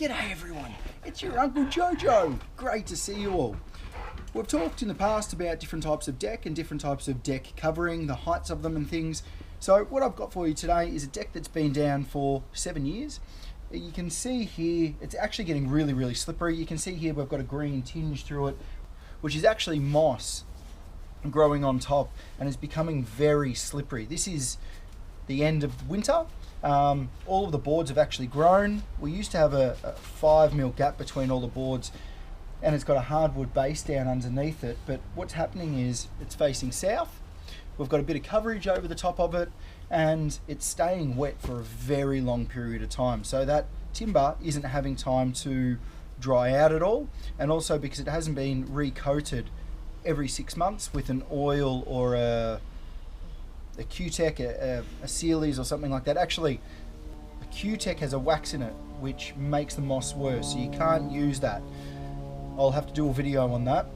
G'day everyone, it's your Uncle Jojo. Great to see you all. We've talked in the past about different types of deck and different types of deck covering, the heights of them and things. So what I've got for you today is a deck that's been down for 7 years. You can see here, it's actually getting really slippery. You can see here we've got a green tinge through it, which is actually moss growing on top and is becoming very slippery. This is the end of winter. All of the boards have actually grown. We used to have a 5mm gap between all the boards, and it's got a hardwood base down underneath it, but what's happening is it's facing south. We've got a bit of coverage over the top of it, and it's staying wet for a very long period of time, so that timber isn't having time to dry out at all, and also because it hasn't been recoated every 6 months with an oil or a Qtek, a Series or something like that. Actually, a Qtek has a wax in it which makes the moss worse, so you can't use that. I'll have to do a video on that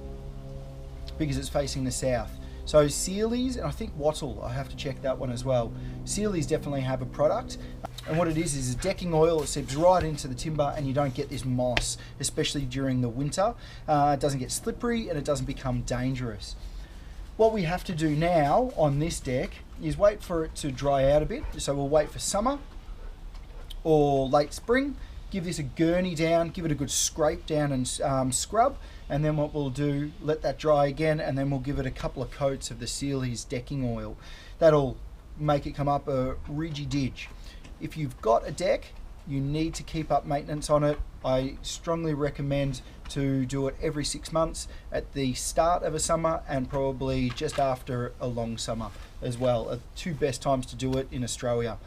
because it's facing the south. So Series, and I think Wattle, I have to check that one as well. Series definitely have a product, and what it is a decking oil. It seeps right into the timber and you don't get this moss, especially during the winter. It doesn't get slippery and it doesn't become dangerous. What we have to do now on this deck is wait for it to dry out a bit. So we'll wait for summer or late spring, give this a gurney down, give it a good scrape down and scrub, and then what we'll do, let that dry again, and then we'll give it a couple of coats of the Series decking oil. That'll make it come up a ridgy didge. If you've got a deck, you need to keep up maintenance on it. I strongly recommend to do it every 6 months, at the start of a summer and probably just after a long summer as well. Two best times to do it in Australia.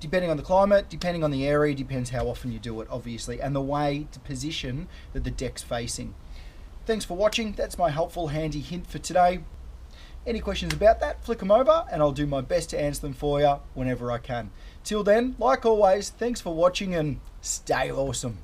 Depending on the climate, depending on the area, depends how often you do it, obviously, and the way to position that the deck's facing. Thanks for watching. That's my helpful, handy hint for today. Any questions about that, flick them over and I'll do my best to answer them for you whenever I can. Till then, like always, thanks for watching and stay awesome.